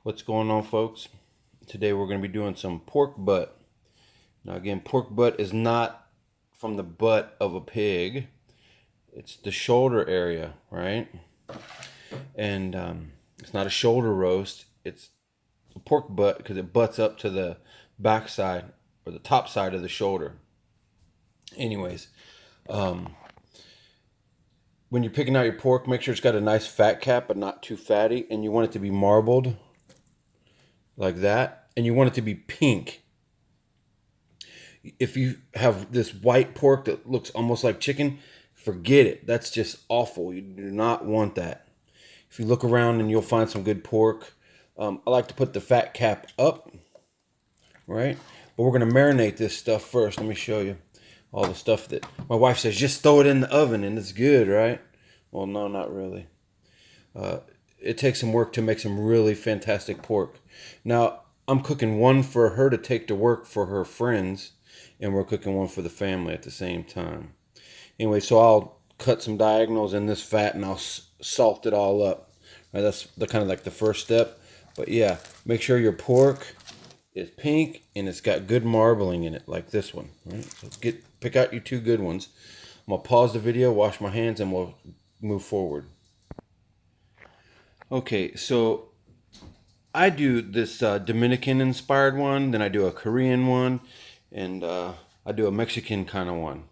What's going on, folks? Today we're going to be doing some pork butt. Now again, pork butt is not from the butt of a pig. It's the shoulder area, right? And it's not a shoulder roast. It's a pork butt because it butts up to the back side or the top side of the shoulder. Anyways, when you're picking out your pork, make sure it's got a nice fat cap but not too fatty. And you want it to be marbled like that. And you want it to be pink. If you have this white pork that looks almost like chicken, forget it. That's just awful. You do not want that. If you look around and you'll find some good pork. I like to put the fat cap up, right? But we're going to marinate this stuff first. Let me show you all the stuff that my wife says, just throw it in the oven and it's good, right? Well, no, not really. It takes some work to make some really fantastic pork. Now, I'm cooking one for her to take to work for her friends, and we're cooking one for the family at the same time. Anyway, so I'll cut some diagonals in this fat and I'll salt it all up. Right, that's the kind of like the first step. But yeah, make sure your pork is pink and it's got good marbling in it, like this one. Right? So pick out your two good ones. I'm gonna pause the video, wash my hands, and we'll move forward. Okay, so I do this Dominican inspired one, then I do a Korean one, and I do a Mexican kind of one.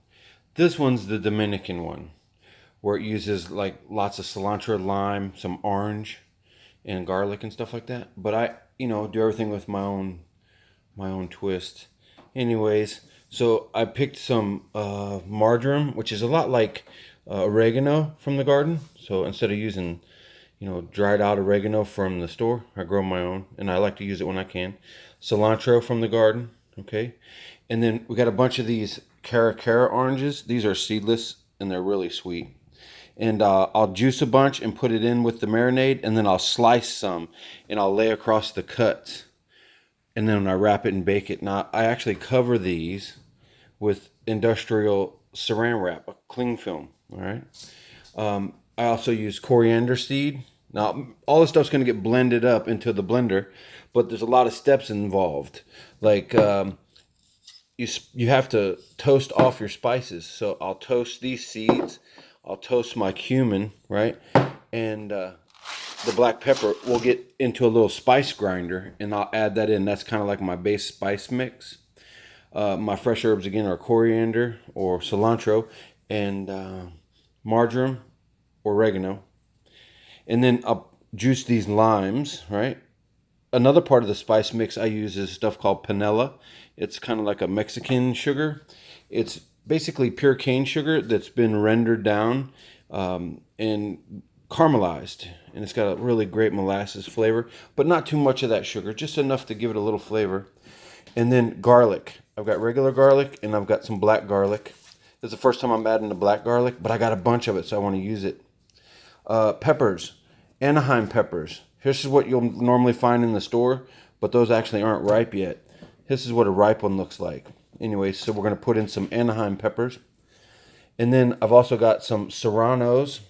This one's the Dominican one, where it uses like lots of cilantro, lime, some orange, and garlic and stuff like that. But I, do everything with my own twist. Anyways, so I picked some marjoram, which is a lot like oregano from the garden. So instead of using dried out oregano from the store, I grow my own, and I like to use it when I can. Cilantro from the garden, okay? And then we got a bunch of these Cara oranges. These are seedless, and they're really sweet. And I'll juice a bunch and put it in with the marinade, and then I'll slice some, and I'll lay across the cuts. And then I wrap it and bake it. Now, I actually cover these with industrial saran wrap, a cling film, all right? I also use coriander seed. Now, all this stuff's going to get blended up into the blender, but there's a lot of steps involved. Like, you have to toast off your spices. So I'll toast these seeds. I'll toast my cumin, right? And the black pepper will get into a little spice grinder, and I'll add that in. That's kind of like my base spice mix. My fresh herbs, again, are coriander or cilantro and marjoram, oregano, and then I'll juice these limes, right? Another part of the spice mix I use is stuff called panela. It's kind of like a Mexican sugar. It's basically pure cane sugar that's been rendered down and caramelized, and it's got a really great molasses flavor, but not too much of that sugar, just enough to give it a little flavor. And then garlic. I've got regular garlic and I've got some black garlic. This is the first time I'm adding the black garlic, but I got a bunch of it, so I want to use it. Peppers, Anaheim peppers. This is what you'll normally find in the store, but those actually aren't ripe yet. This is what a ripe one looks like. Anyway, so we're going to put in some Anaheim peppers. And then I've also got some serranos.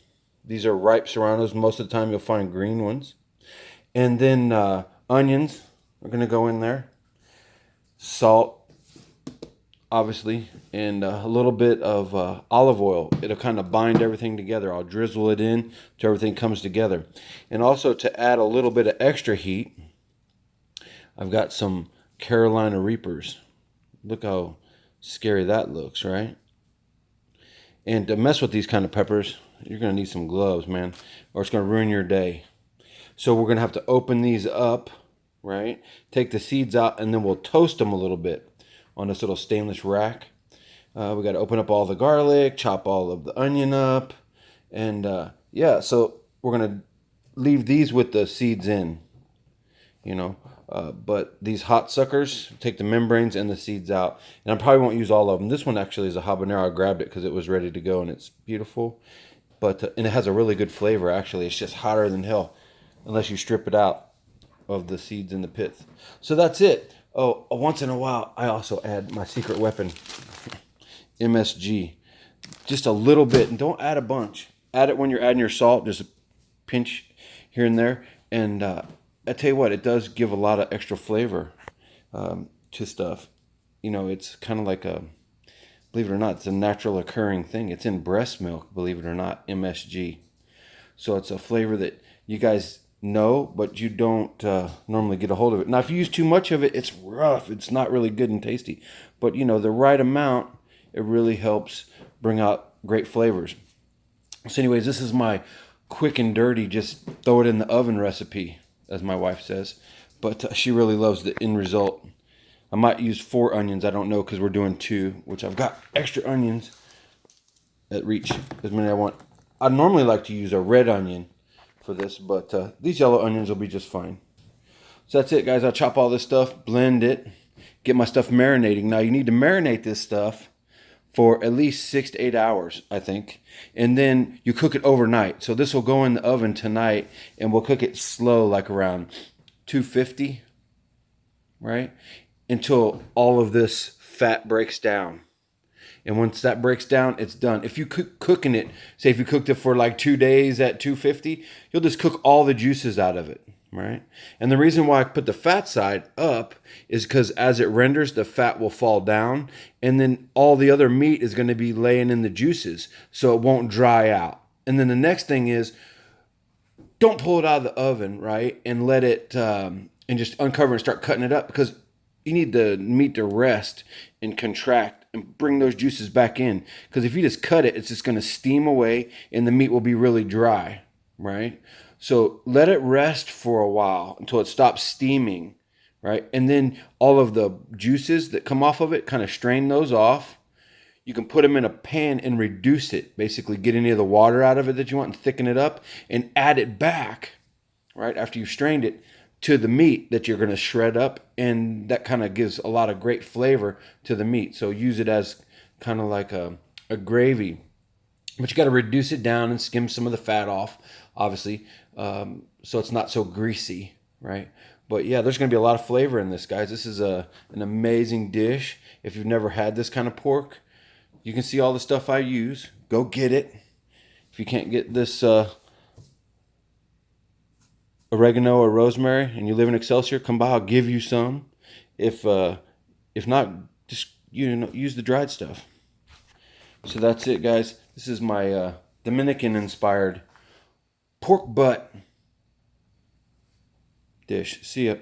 These are ripe serranos. Most of the time you'll find green ones. And then onions are going to go in there. Salt, obviously, and a little bit of olive oil. It'll kind of bind everything together. I'll drizzle it in till everything comes together. And also, to add a little bit of extra heat, I've got some Carolina Reapers. Look how scary that looks, right? And to mess with these kind of peppers, you're going to need some gloves, man, or it's going to ruin your day. So we're going to have to open these up, right? Take the seeds out, and then we'll toast them a little bit on this little stainless rack. We got to open up all the garlic, chop all of the onion up, and yeah, so we're gonna leave these with the seeds in, but these hot suckers, take the membranes and the seeds out, and I probably won't use all of them. This one actually is a habanero. I grabbed it because it was ready to go, and it's beautiful, but and it has a really good flavor. Actually, it's just hotter than hell, unless you strip it out of the seeds and the pith. So that's it. Oh, once in a while, I also add my secret weapon, MSG. Just a little bit, and don't add a bunch. Add it when you're adding your salt, just a pinch here and there. And I tell you what, it does give a lot of extra flavor to stuff. You know, it's kind of like a, believe it or not, it's a natural occurring thing. It's in breast milk, believe it or not, MSG. So it's a flavor that you guys know, but you don't normally get a hold of it. Now, if you use too much of it, it's rough. It's not really good and tasty. But, you know, the right amount, it really helps bring out great flavors. So anyways, this is my quick and dirty, just throw it in the oven recipe, as my wife says. But she really loves the end result. I might use 4 onions. I don't know because we're doing 2, which I've got extra onions that reach as many as I want. I normally like to use a red onion for this, but these yellow onions will be just fine. So that's it, guys. I'll chop all this stuff, blend it, get my stuff marinating. Now you need to marinate this stuff for at least 6 to 8 hours, I think. And then you cook it overnight. So this will go in the oven tonight, and we'll cook it slow, like around 250, right? Until all of this fat breaks down. And once that breaks down, it's done. If you cooking it, say if you cooked it for like 2 days at 250, you'll just cook all the juices out of it, right? And the reason why I put the fat side up is because as it renders, the fat will fall down, and then all the other meat is going to be laying in the juices, so it won't dry out. And then the next thing is, don't pull it out of the oven, right? And let it, and just uncover and start cutting it up, because you need the meat to rest and contract and bring those juices back in. Because if you just cut it, it's just going to steam away and the meat will be really dry, right? So let it rest for a while until it stops steaming, right? And then all of the juices that come off of it, kind of strain those off. You can put them in a pan and reduce it, basically get any of the water out of it that you want and thicken it up, and add it back, right, after you've strained it, to the meat that you're going to shred up, and that kind of gives a lot of great flavor to the meat. So use it as kind of like a gravy, but you got to reduce it down and skim some of the fat off, obviously, so it's not so greasy, right? But yeah, there's going to be a lot of flavor in this, guys. This is an amazing dish. If you've never had this kind of pork, you can see all the stuff I use. Go get it. If you can't get this oregano or rosemary and you live in Excelsior, come by, I'll give you some. If not, just use the dried stuff. So that's it, guys. This is my Dominican inspired pork butt dish. See ya.